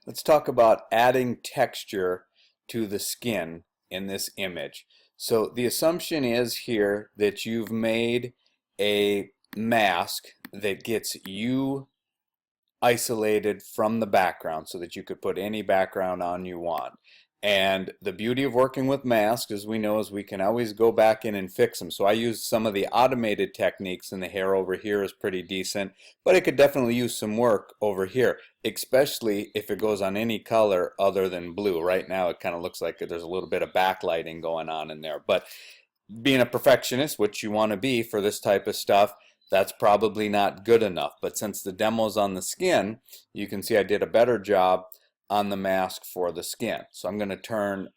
Let's talk about adding texture to the skin in this image. So the assumption is here that you've made a mask that gets you isolated from the background so that you could put any background on you want. And the beauty of working with masks, as we know, is we can always go back in and fix them. So I use some of the automated techniques, and the hair over here is pretty decent, but it could definitely use some work over here, especially if it goes on any color other than blue. Right now it kind of looks like there's a little bit of backlighting going on in there, but being a perfectionist, which you want to be for this type of stuff, that's probably not good enough. But since the demo's on the skin, you can see I did a better job on the mask for the skin. So I'm going to turn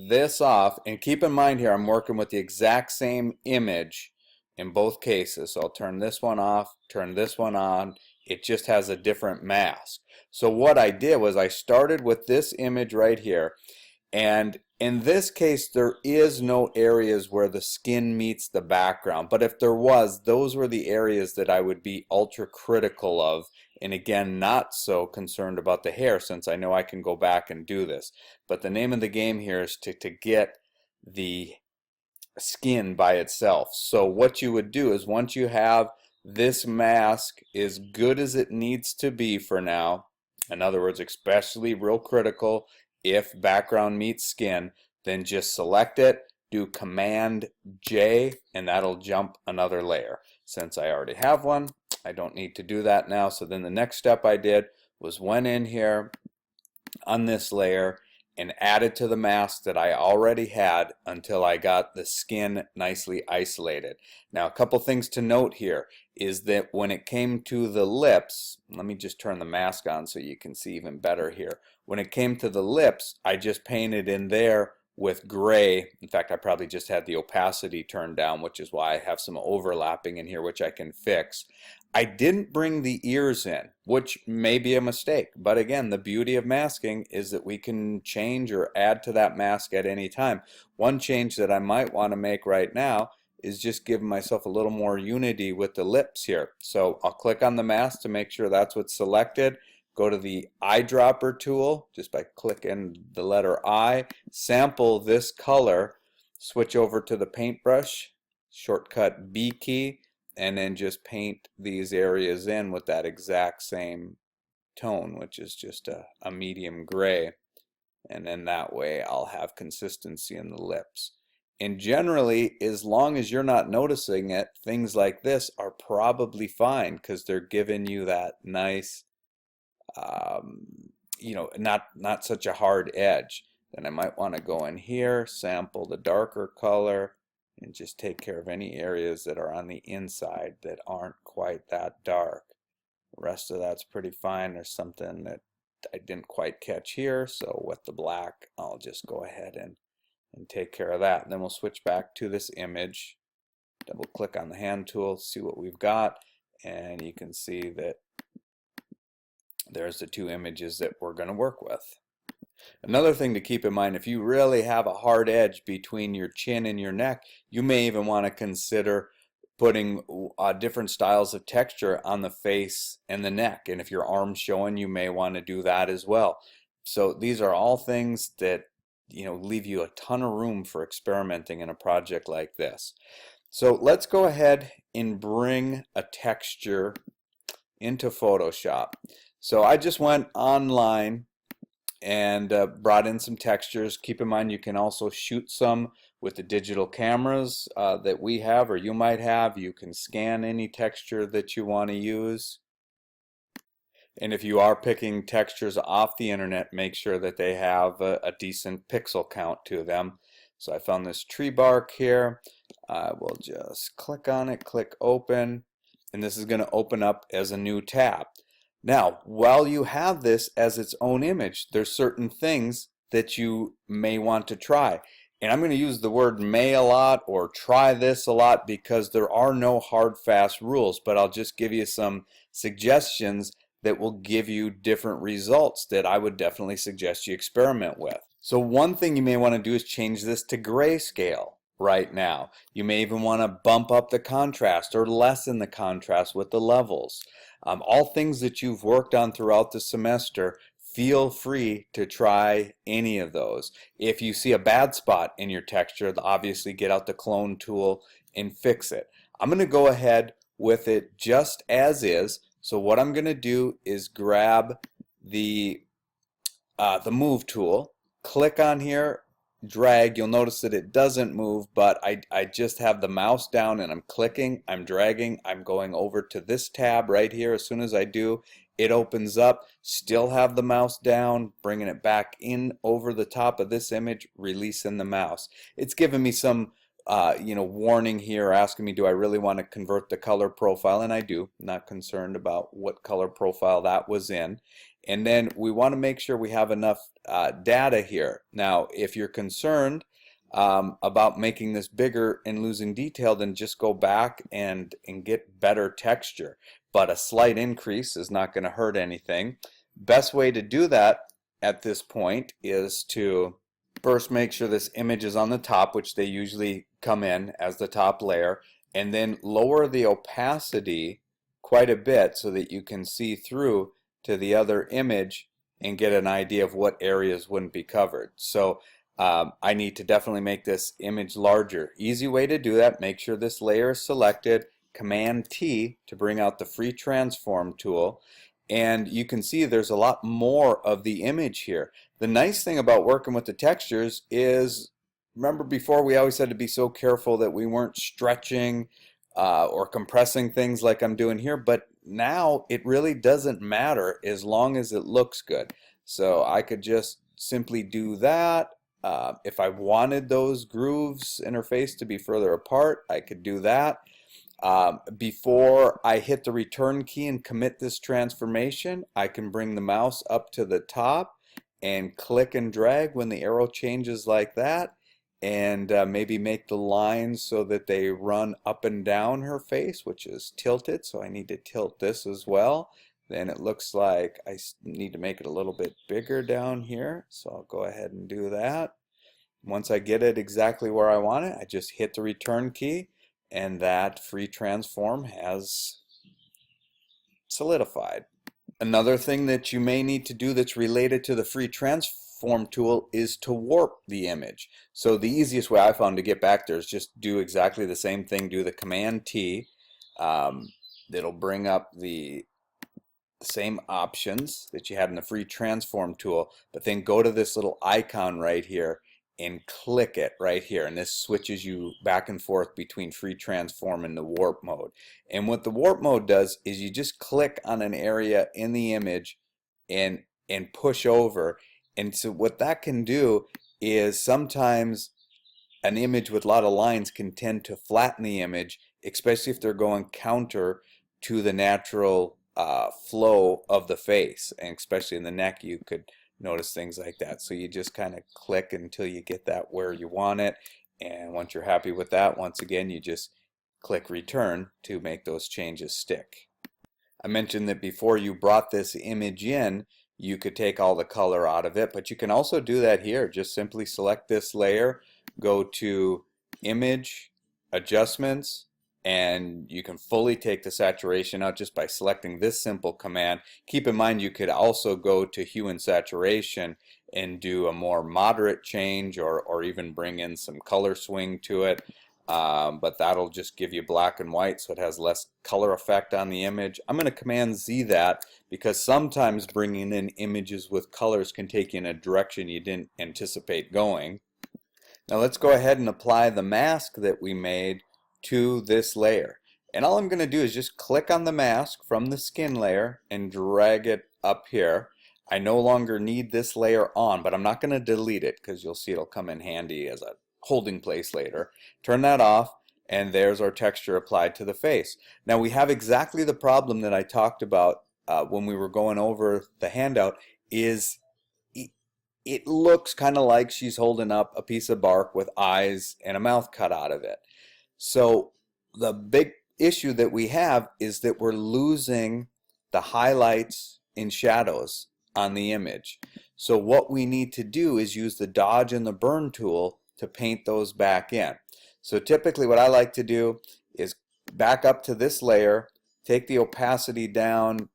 this off, and keep in mind here I'm working with the exact same image in both cases. So I'll turn this one off, turn this one on. It just has a different mask. So what I did was I started with this image right here, and in this case there is no areas where the skin meets the background, but if there was, those were the areas that I would be ultra critical of, and again not so concerned about the hair since I know I can go back and do this. But the name of the game here is to get the skin by itself. So what you would do is, once you have this mask as good as it needs to be for now, in other words, especially real critical if background meets skin, then just select it, do Command J, and that'll jump another layer. Since I already have one, I don't need to do that now. So then the next step I did was went in here on this layer and added to the mask that I already had until I got the skin nicely isolated. Now a couple things to note here is that when it came to the lips, let me just turn the mask on so you can see even better here. When it came to the lips, I just painted in there with gray. In fact, I probably just had the opacity turned down, which is why I have some overlapping in here, which I can fix. I didn't bring the ears in, which may be a mistake, but again, the beauty of masking is that we can change or add to that mask at any time. One change that I might want to make right now is just give myself a little more unity with the lips here. So I'll click on the mask to make sure that's what's selected. Go to the eyedropper tool just by clicking the letter I, sample this color, switch over to the paintbrush, shortcut B key, and then just paint these areas in with that exact same tone, which is just a medium gray. And then that way I'll have consistency in the lips. And generally, as long as you're not noticing it, things like this are probably fine because they're giving you that nice, not such a hard edge. Then I might want to go in here, sample the darker color, and just take care of any areas that are on the inside that aren't quite that dark. The rest of that's pretty fine. There's something that I didn't quite catch here, so with the black I'll just go ahead and take care of that. And then we'll switch back to this image, double click on the hand tool, see what we've got, and you can see that there's the two images that we're going to work with. Another thing to keep in mind, if you really have a hard edge between your chin and your neck, you may even want to consider putting different styles of texture on the face and the neck. And if your arm's showing, you may want to do that as well. So these are all things that leave you a ton of room for experimenting in a project like this. So let's go ahead and bring a texture into Photoshop. So I just went online and brought in some textures. Keep in mind you can also shoot some with the digital cameras that we have or you might have. You can scan any texture that you want to use. And if you are picking textures off the internet, make sure that they have a decent pixel count to them. So I found this tree bark here. I will just click on it, click open, and this is going to open up as a new tab. Now, while you have this as its own image, there's certain things that you may want to try. And I'm going to use the word may a lot or try this a lot because there are no hard, fast rules, but I'll just give you some suggestions that will give you different results that I would definitely suggest you experiment with. So one thing you may want to do is change this to grayscale right now. You may even want to bump up the contrast or lessen the contrast with the levels. All things that you've worked on throughout the semester, feel free to try any of those. If you see a bad spot in your texture, obviously get out the clone tool and fix it. I'm going to go ahead with it just as is. So what I'm going to do is grab the move tool, click on here, drag. You'll notice that it doesn't move, but I just have the mouse down and I'm clicking, I'm dragging, I'm going over to this tab right here. As soon as I do, it opens up. Still have the mouse down, bringing it back in over the top of this image, releasing the mouse. It's giving me some warning here, asking me, do I really want to convert the color profile? And I do. Not concerned about what color profile that was in. And then we want to make sure we have enough data here. Now, if you're concerned about making this bigger and losing detail, then just go back and get better texture. But a slight increase is not going to hurt anything. Best way to do that at this point is to first make sure this image is on the top, which they usually come in as the top layer, and then lower the opacity quite a bit so that you can see through to the other image and get an idea of what areas wouldn't be covered. So I need to definitely make this image larger. Easy way to do that, make sure this layer is selected, Command T to bring out the free transform tool, and you can see there's a lot more of the image here. The nice thing about working with the textures is, remember before we always had to be so careful that we weren't stretching or compressing things like I'm doing here, but now it really doesn't matter as long as it looks good. So I could just simply do that. If I wanted those grooves interface to be further apart, I could do that. Before I hit the return key and commit this transformation, I can bring the mouse up to the top and click and drag when the arrow changes like that, and maybe make the lines so that they run up and down her face, which is tilted, so I need to tilt this as well. Then it looks like I need to make it a little bit bigger down here, so I'll go ahead and do that. Once I get it exactly where I want it, I just hit the return key, and that free transform has solidified. Another thing that you may need to do that's related to the free transform tool is to warp the image. So the easiest way I found to get back there is just do exactly the same thing, do the Command T. It'll bring up the same options that you had in the free transform tool, but then go to this little icon right here and click it right here, and this switches you back and forth between free transform and the warp mode. And what the warp mode does is you just click on an area in the image and push over, and so what that can do is sometimes an image with a lot of lines can tend to flatten the image, especially if they're going counter to the natural flow of the face, and especially in the neck you could notice things like that. So you just kind of click until you get that where you want it, and once you're happy with that, once again you just click return to make those changes stick. I mentioned that before you brought this image in, you could take all the color out of it, but you can also do that here. Just simply select this layer, go to Image, Adjustments, and you can fully take the saturation out just by selecting this simple command. Keep in mind you could also go to Hue and Saturation and do a more moderate change, or even bring in some color swing to it, but that'll just give you black and white, so it has less color effect on the image. I'm going to Command Z that because sometimes bringing in images with colors can take you in a direction you didn't anticipate going. Now let's go ahead and apply the mask that we made to this layer, and all I'm going to do is just click on the mask from the skin layer and drag it up here. I no longer need this layer on, but I'm not going to delete it because you'll see it'll come in handy as a holding place later. Turn that off, and there's our texture applied to the face. Now we have exactly the problem that I talked about when we were going over the handout. Is it looks kind of like she's holding up a piece of bark with eyes and a mouth cut out of it. So the big issue that we have is that we're losing the highlights and shadows on the image. So what we need to do is use the dodge and the burn tool to paint those back in. So typically what I like to do is back up to this layer, take the opacity down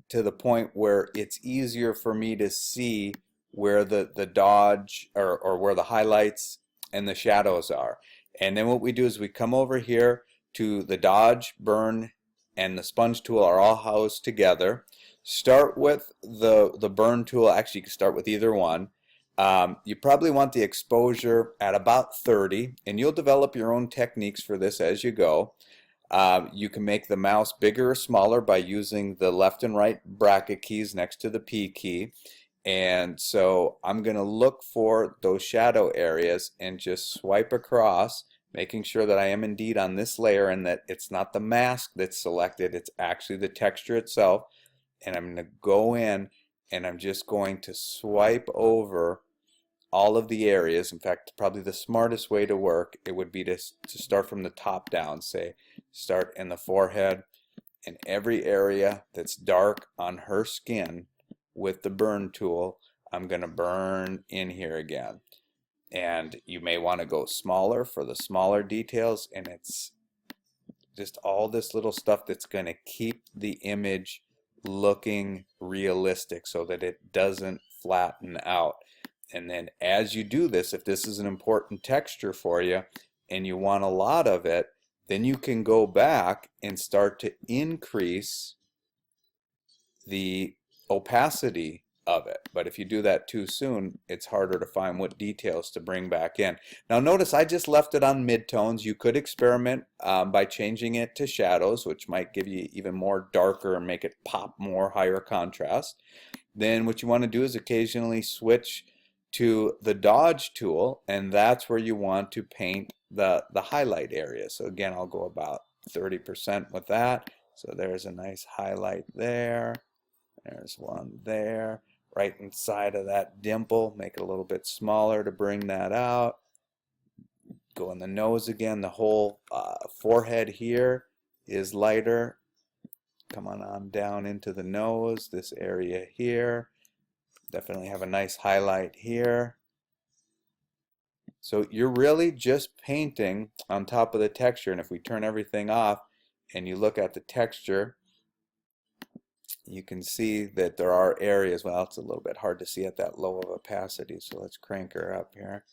to the point where it's easier for me to see where the dodge or where the highlights and the shadows are. And then what we do is we come over here to the dodge, burn, and the sponge tool are all housed together. Start with the burn tool. Actually, you can start with either one. You probably want the exposure at about 30, and you'll develop your own techniques for this as you go. You can make the mouse bigger or smaller by using the left and right bracket keys next to the P key. And so I'm going to look for those shadow areas and just swipe across, making sure that I am indeed on this layer and that it's not the mask that's selected, it's actually the texture itself. And I'm going to go in and I'm just going to swipe over all of the areas. In fact, probably the smartest way to work, it would be to start from the top down. Say, start in the forehead, and every area that's dark on her skin with the burn tool, I'm going to burn in here again. And you may want to go smaller for the smaller details, and it's just all this little stuff that's going to keep the image looking realistic so that it doesn't flatten out. And then as you do this, if this is an important texture for you and you want a lot of it, then you can go back and start to increase the opacity of it. But if you do that too soon, it's harder to find what details to bring back in. Now notice I just left it on midtones. You could experiment by changing it to shadows, which might give you even more darker and make it pop more, higher contrast. Then what you want to do is occasionally switch to the dodge tool, and that's where you want to paint the highlight area. So again, I'll go about 30% with that. So there's a nice highlight there. There's one there, right inside of that dimple. Make it a little bit smaller to bring that out. Go in the nose again. The whole forehead here is lighter. Come on down into the nose, this area here. Definitely have a nice highlight here. So you're really just painting on top of the texture, and if we turn everything off and you look at the texture, you can see that there are areas, well, it's a little bit hard to see at that low of opacity, so let's crank her up here.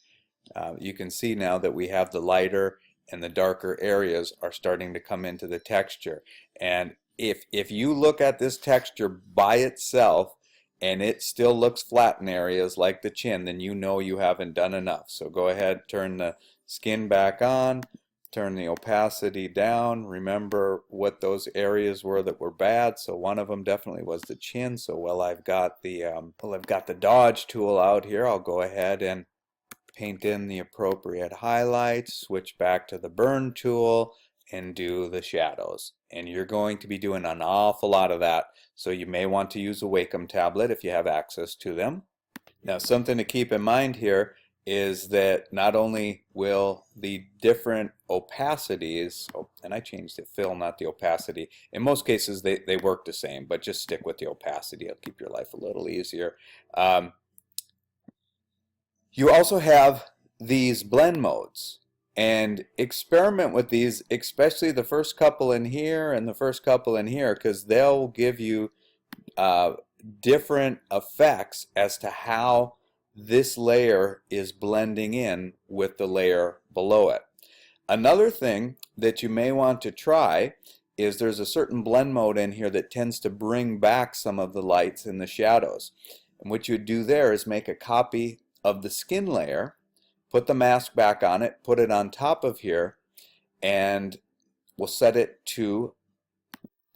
You can see now that we have the lighter and the darker areas are starting to come into the texture. And if you look at this texture by itself and it still looks flat in areas like the chin, then you know you haven't done enough. So go ahead, turn the skin back on, turn the opacity down. Remember what those areas were that were bad. So one of them definitely was the chin. So while I've got the dodge tool out here, I'll go ahead and paint in the appropriate highlights, switch back to the burn tool, and do the shadows. And you're going to be doing an awful lot of that, so you may want to use a Wacom tablet if you have access to them. Now something to keep in mind here is that not only will the different opacities, and I changed the fill, not the opacity. In most cases they work the same, but just stick with the opacity. It'll keep your life a little easier. You also have these blend modes, and experiment with these, especially the first couple in here and the first couple in here, because they'll give you different effects as to how this layer is blending in with the layer below it. Another thing that you may want to try is there's a certain blend mode in here that tends to bring back some of the lights and the shadows. And what you would do there is make a copy of the skin layer, put the mask back on it, put it on top of here, and we'll set it to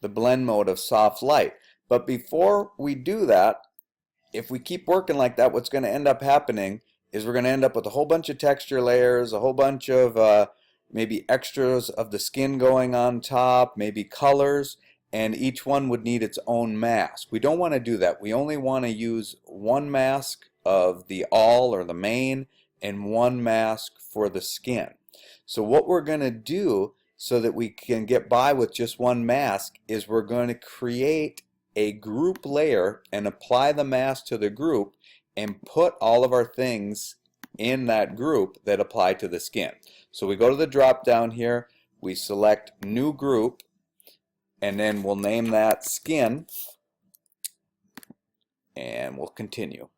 the blend mode of soft light. But before we do that, if we keep working like that, what's going to end up happening is we're going to end up with a whole bunch of texture layers, a whole bunch of maybe extras of the skin going on top, maybe colors, and each one would need its own mask. We don't want to do that. We only want to use one mask of the all or the main and one mask for the skin. So what we're going to do so that we can get by with just one mask is we're going to create a group layer and apply the mask to the group and put all of our things in that group that apply to the skin. So we go to the drop down here, we select new group, and then we'll name that skin, and we'll continue.